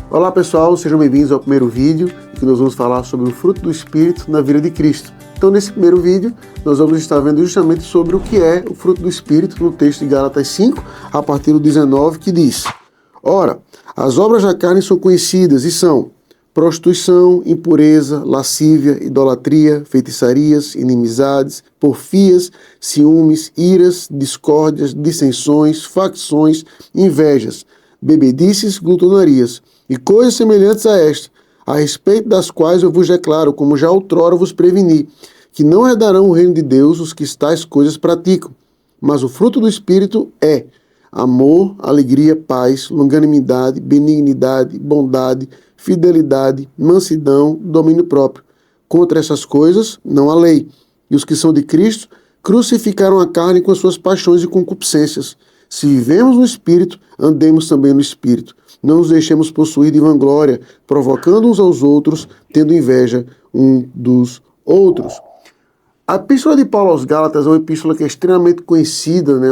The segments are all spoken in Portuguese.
Olá pessoal, sejam bem-vindos ao primeiro vídeo em que nós vamos falar sobre o fruto do Espírito na vida de Cristo. Então nesse primeiro vídeo nós vamos estar vendo justamente sobre o que é o fruto do Espírito no texto de Gálatas 5, a partir do 19, que diz: Ora, as obras da carne são conhecidas e são prostituição, impureza, lascívia, idolatria, feitiçarias, inimizades, porfias, ciúmes, iras, discórdias, dissensões, facções, invejas, bebedices, glutonarias e coisas semelhantes a esta, a respeito das quais eu vos declaro, como já outrora vos preveni, que não herdarão o reino de Deus os que tais coisas praticam. Mas o fruto do Espírito é amor, alegria, paz, longanimidade, benignidade, bondade, fidelidade, mansidão, domínio próprio. Contra essas coisas não há lei. E os que são de Cristo crucificaram a carne com as suas paixões e concupiscências. Se vivemos no Espírito, andemos também no Espírito. Não nos deixemos possuir de vanglória, provocando uns aos outros, tendo inveja um dos outros. A epístola de Paulo aos Gálatas é uma epístola que é extremamente conhecida, né?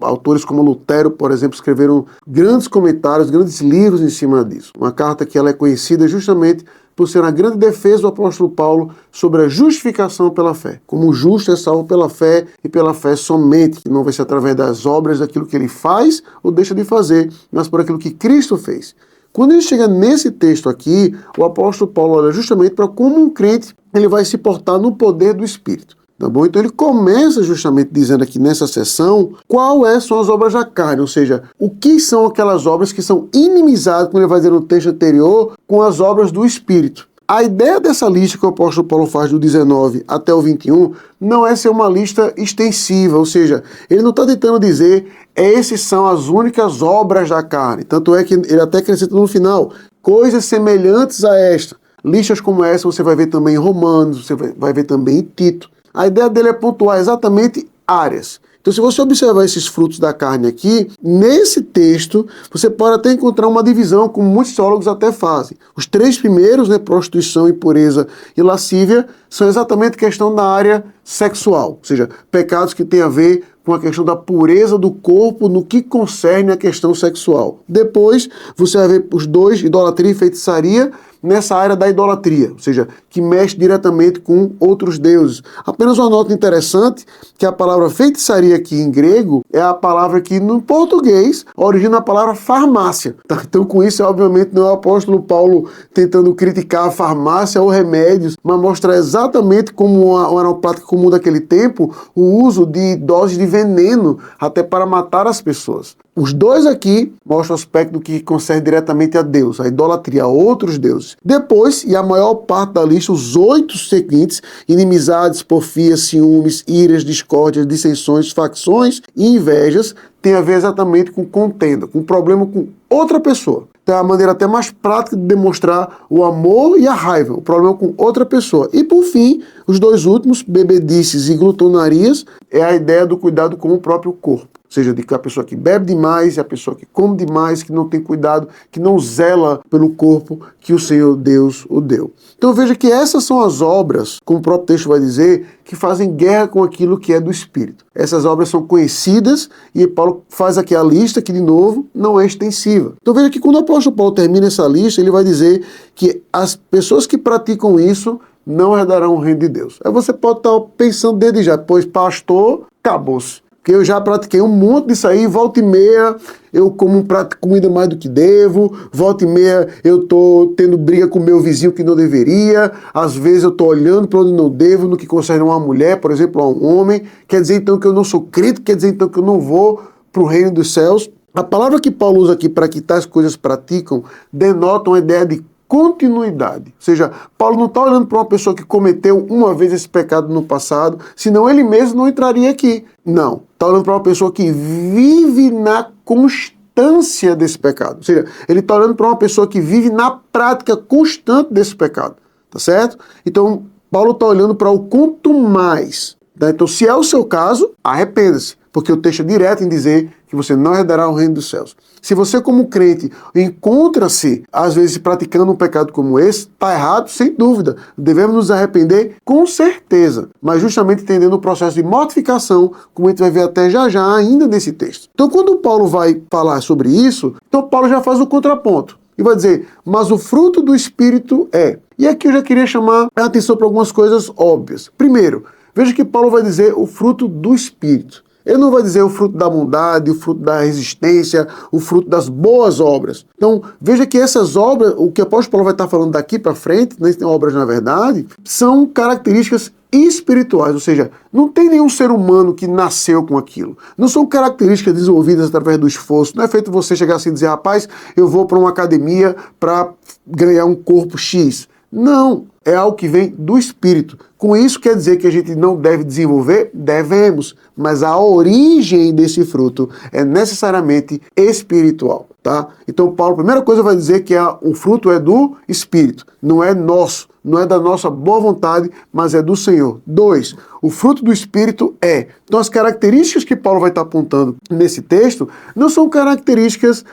Autores como Lutero, por exemplo, escreveram grandes comentários, grandes livros em cima disso. Uma carta que ela é conhecida justamente por ser uma grande defesa do apóstolo Paulo sobre a justificação pela fé. Como o justo é salvo pela fé e pela fé somente, que não vai ser através das obras daquilo que ele faz ou deixa de fazer, mas por aquilo que Cristo fez. Quando ele chega nesse texto aqui, o apóstolo Paulo olha justamente para como um crente ele vai se portar no poder do Espírito. Tá bom? Então ele começa justamente dizendo aqui nessa sessão quais são as obras da carne, ou seja, o que são aquelas obras que são inimizadas, como ele vai dizer no texto anterior, com as obras do Espírito. A ideia dessa lista que o apóstolo Paulo faz do 19 até o 21 não é ser uma lista extensiva, ou seja, ele não está tentando dizer essas são as únicas obras da carne. Tanto é que ele até acrescenta no final, coisas semelhantes a esta. Listas como essa você vai ver também em Romanos, você vai ver também em Tito. A ideia dele é pontuar exatamente áreas. Então, se você observar esses frutos da carne aqui, nesse texto, você pode até encontrar uma divisão, como muitos teólogos até fazem. Os três primeiros, né, prostituição, impureza e lascívia, são exatamente questão da área sexual, ou seja, pecados que têm a ver com a questão da pureza do corpo no que concerne a questão sexual. Depois, você vai ver os dois, idolatria e feitiçaria, nessa área da idolatria, ou seja, que mexe diretamente com outros deuses. Apenas uma nota interessante, que a palavra feitiçaria aqui em grego é a palavra que no português origina a palavra farmácia. Tá? Então com isso, obviamente, não é o apóstolo Paulo tentando criticar a farmácia ou remédios, mas mostrar exatamente como era uma prática comum daquele tempo, o uso de doses de veneno até para matar as pessoas. Os dois aqui mostram o aspecto do que concerne diretamente a Deus, a idolatria, a outros deuses. Depois, e a maior parte da lista, os 8 seguintes, inimizades, porfias, ciúmes, iras, discórdias, dissensões, facções e invejas, tem a ver exatamente com contenda, com problema com outra pessoa. Então é a maneira até mais prática de demonstrar o amor e a raiva, o problema com outra pessoa. E por fim, os dois últimos, bebedices e glutonarias, é a ideia do cuidado com o próprio corpo. Ou seja, de que a pessoa que bebe demais e a pessoa que come demais, que não tem cuidado, que não zela pelo corpo que o Senhor Deus o deu. Então veja que essas são as obras, como o próprio texto vai dizer, que fazem guerra com aquilo que é do Espírito. Essas obras são conhecidas e Paulo faz aqui a lista que, de novo, não é extensiva. Então veja que quando o apóstolo Paulo termina essa lista, ele vai dizer que as pessoas que praticam isso não herdarão o reino de Deus. Aí você pode estar pensando desde já, pois pastor, acabou-se. Porque eu já pratiquei um monte disso aí, volta e meia eu como um prato de comida mais do que devo, volta e meia eu tô tendo briga com meu vizinho que não deveria, às vezes eu tô olhando para onde não devo, no que concerne a uma mulher, por exemplo, a um homem, quer dizer então que eu não sou crente, quer dizer então que eu não vou para o reino dos céus. A palavra que Paulo usa aqui para que tais coisas praticam denota uma ideia de continuidade. Ou seja, Paulo não está olhando para uma pessoa que cometeu uma vez esse pecado no passado, senão ele mesmo não entraria aqui. Não. Está olhando para uma pessoa que vive na constância desse pecado. Ou seja, ele está olhando para uma pessoa que vive na prática constante desse pecado. Tá certo? Então, Paulo está olhando para o quanto mais. Tá? Então, se é o seu caso, arrependa-se. Porque o texto é direto em dizer que você não herdará o reino dos céus. Se você, como crente, encontra-se, às vezes, praticando um pecado como esse, está errado, sem dúvida. Devemos nos arrepender, com certeza. Mas justamente entendendo o processo de mortificação, como a gente vai ver até já ainda nesse texto. Então, quando Paulo vai falar sobre isso, então Paulo já faz o contraponto. E vai dizer, mas o fruto do Espírito é. E aqui eu já queria chamar a atenção para algumas coisas óbvias. Primeiro, veja que Paulo vai dizer o fruto do Espírito. Ele não vai dizer o fruto da bondade, o fruto da resistência, o fruto das boas obras. Então, veja que essas obras, o que o apóstolo Paulo vai estar falando daqui para frente, né, obras na verdade, são características espirituais, ou seja, não tem nenhum ser humano que nasceu com aquilo. Não são características desenvolvidas através do esforço. Não é feito você chegar assim e dizer, rapaz, eu vou para uma academia para ganhar um corpo X. Não, é algo que vem do Espírito. Com isso quer dizer que a gente não deve desenvolver? Devemos, mas a origem desse fruto é necessariamente espiritual, tá? Então Paulo, a primeira coisa vai dizer que o fruto é do Espírito, não é nosso, não é da nossa boa vontade, mas é do Senhor. 2, o fruto do Espírito é. Então as características que Paulo vai estar apontando nesse texto não são características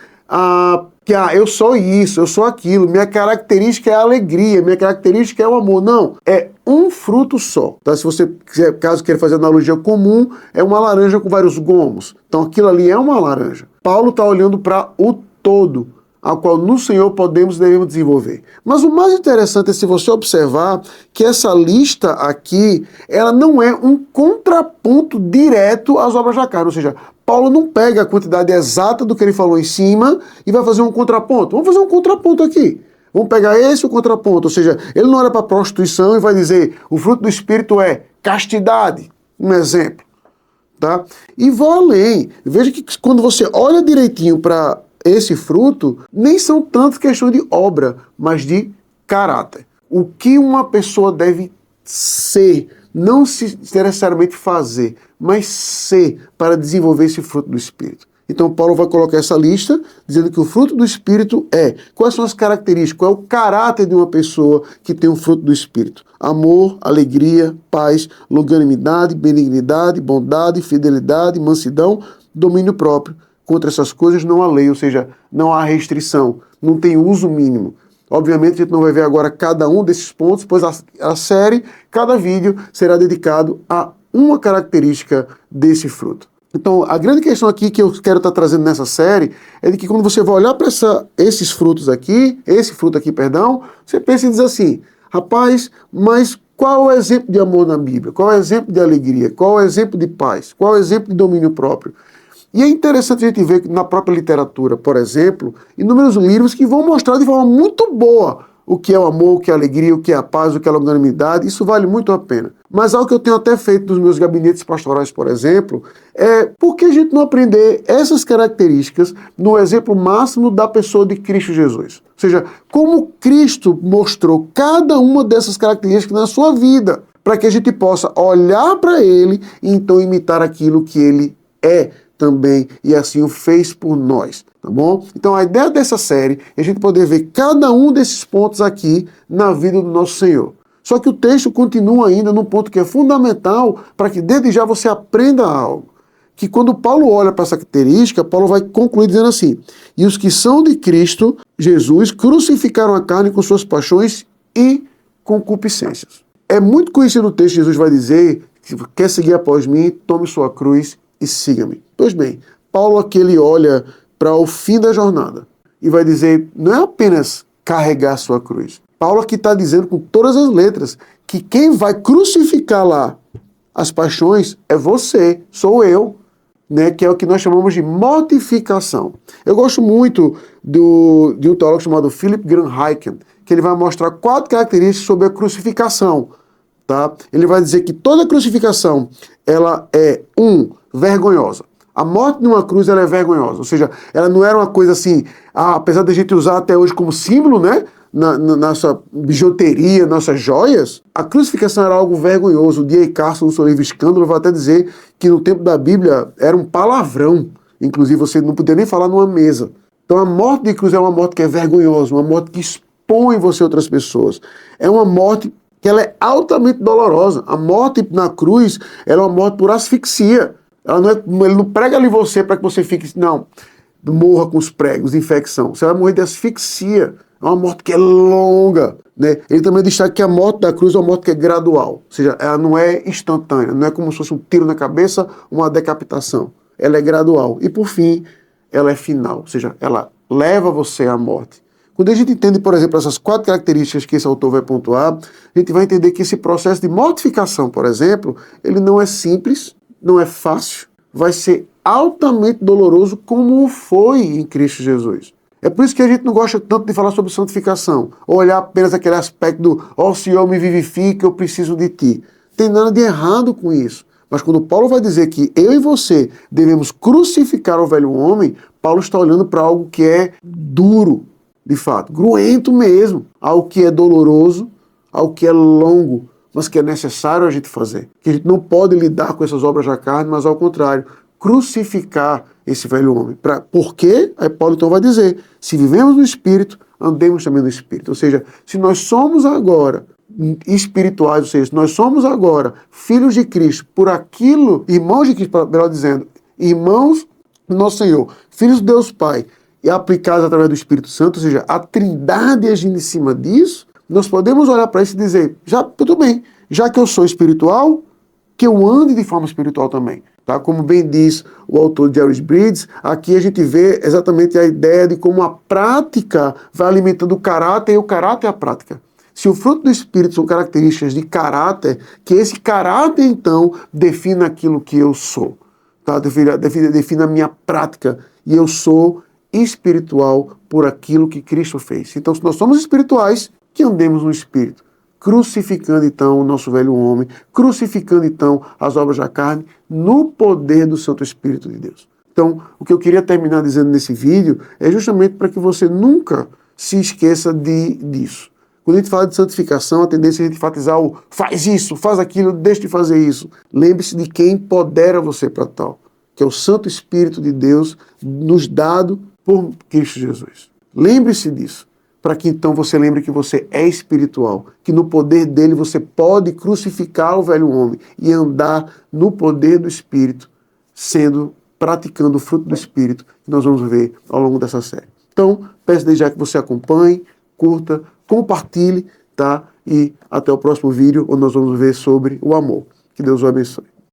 eu sou isso, eu sou aquilo, minha característica é a alegria, minha característica é o amor. Não, é um fruto só. Tá? Se você quiser, caso queira fazer analogia comum, é uma laranja com vários gomos. Então aquilo ali é uma laranja. Paulo está olhando para o todo, ao qual no Senhor podemos e devemos desenvolver. Mas o mais interessante é se você observar que essa lista aqui, ela não é um contraponto direto às obras da carne, ou seja, Paulo não pega a quantidade exata do que ele falou em cima e vai fazer um contraponto. Vamos fazer um contraponto aqui. Vamos pegar esse o contraponto, ou seja, ele não olha para a prostituição e vai dizer o fruto do Espírito é castidade, um exemplo. Tá? E vou além. Veja que quando você olha direitinho para esse fruto, nem são tanto questões de obra, mas de caráter. O que uma pessoa deve ser, não necessariamente fazer, mas ser para desenvolver esse fruto do Espírito. Então Paulo vai colocar essa lista, dizendo que o fruto do Espírito é. Quais são as características? Qual é o caráter de uma pessoa que tem o fruto do Espírito? Amor, alegria, paz, longanimidade, benignidade, bondade, fidelidade, mansidão, domínio próprio. Contra essas coisas não há lei, ou seja, não há restrição, não tem uso mínimo. Obviamente a gente não vai ver agora cada um desses pontos, pois a série, cada vídeo será dedicado a uma característica desse fruto. Então, a grande questão aqui que eu quero estar trazendo nessa série é de que quando você vai olhar para esses frutos aqui, esse fruto aqui, perdão, você pensa e diz assim, rapaz, mas qual é o exemplo de amor na Bíblia? Qual é o exemplo de alegria? Qual é o exemplo de paz? Qual é o exemplo de domínio próprio? E é interessante a gente ver que na própria literatura, por exemplo, inúmeros livros que vão mostrar de forma muito boa o que é o amor, o que é a alegria, o que é a paz, o que é a longanimidade, isso vale muito a pena. Mas algo que eu tenho até feito nos meus gabinetes pastorais, por exemplo, é por que a gente não aprender essas características no exemplo máximo da pessoa de Cristo Jesus? Ou seja, como Cristo mostrou cada uma dessas características na sua vida, para que a gente possa olhar para ele e então imitar aquilo que ele é também, e assim o fez por nós, tá bom? Então a ideia dessa série é a gente poder ver cada um desses pontos aqui na vida do nosso Senhor. Só que o texto continua ainda num ponto que é fundamental para que desde já você aprenda algo. Que quando Paulo olha para essa característica, Paulo vai concluir dizendo assim, e os que são de Cristo Jesus crucificaram a carne com suas paixões e concupiscências. É muito conhecido o texto, Jesus vai dizer, se quer seguir após mim, tome sua cruz e siga-me. Pois bem, Paulo aqui ele olha para o fim da jornada e vai dizer, não é apenas carregar sua cruz. Paulo aqui está dizendo com todas as letras que quem vai crucificar lá as paixões é você, sou eu, né, que é o que nós chamamos de mortificação. Eu gosto muito de um teólogo chamado Philip Graham Hyken, que ele vai mostrar 4 características sobre a crucificação. Tá? Ele vai dizer que toda crucificação ela é, vergonhosa. A morte de uma cruz ela é vergonhosa, ou seja, ela não era uma coisa assim, apesar da gente usar até hoje como símbolo, né, na nossa bijuteria, nossas joias, a crucificação era algo vergonhoso. O D.A. Carson, no seu livro Escândalo, vai até dizer que no tempo da Bíblia era um palavrão, inclusive você não podia nem falar numa mesa. Então a morte de cruz é uma morte que é vergonhosa, uma morte que expõe você a outras pessoas. É uma morte que ela é altamente dolorosa. A morte na cruz ela é uma morte por asfixia. Ele não prega ali você para que você fique, não, morra com os pregos, infecção. Você vai morrer de asfixia. É uma morte que é longa. Né? Ele também destaca que a morte da cruz é uma morte que é gradual. Ou seja, ela não é instantânea. Não é como se fosse um tiro na cabeça, uma decapitação. Ela é gradual. E por fim, ela é final. Ou seja, ela leva você à morte. Quando a gente entende, por exemplo, essas 4 características que esse autor vai pontuar, a gente vai entender que esse processo de mortificação, por exemplo, ele não é simples, não é fácil, vai ser altamente doloroso como foi em Cristo Jesus. É por isso que a gente não gosta tanto de falar sobre santificação, ou olhar apenas aquele aspecto do ó, Senhor me vivifica, eu preciso de ti. Tem nada de errado com isso. Mas quando Paulo vai dizer que eu e você devemos crucificar o velho homem, Paulo está olhando para algo que é duro, de fato, gruento mesmo, algo que é doloroso, algo que é longo, mas que é necessário a gente fazer. Que a gente não pode lidar com essas obras da carne, mas ao contrário, crucificar esse velho homem. Por quê? Aí Paulo então vai dizer, se vivemos no Espírito, andemos também no Espírito. Ou seja, se nós somos agora espirituais, ou seja, se nós somos agora filhos de Cristo, por aquilo, irmãos de Cristo, melhor dizendo, irmãos do nosso Senhor, filhos de Deus Pai, e aplicados através do Espírito Santo, ou seja, a Trindade agindo em cima disso, nós podemos olhar para isso e dizer, já, tudo bem, já que eu sou espiritual, que eu ande de forma espiritual também. Tá? Como bem diz o autor Jerry Bridges, aqui a gente vê exatamente a ideia de como a prática vai alimentando o caráter e o caráter é a prática. Se o fruto do Espírito são características de caráter, que esse caráter então defina aquilo que eu sou. Tá? Defina a minha prática. E eu sou espiritual por aquilo que Cristo fez. Então, se nós somos espirituais, que andemos no Espírito. Crucificando então o nosso velho homem, crucificando então as obras da carne, no poder do Santo Espírito de Deus. Então, o que eu queria terminar dizendo nesse vídeo é justamente para que você nunca se esqueça disso. Quando a gente fala de santificação, a tendência é a gente enfatizar o faz isso, faz aquilo, deixa de fazer isso. Lembre-se de quem empodera você para tal, que é o Santo Espírito de Deus nos dado por Cristo Jesus. Lembre-se disso, para que então você lembre que você é espiritual, que no poder dele você pode crucificar o velho homem e andar no poder do Espírito, praticando o fruto do Espírito, que nós vamos ver ao longo dessa série. Então, peço desde já que você acompanhe, curta, compartilhe, tá? E até o próximo vídeo, onde nós vamos ver sobre o amor. Que Deus o abençoe.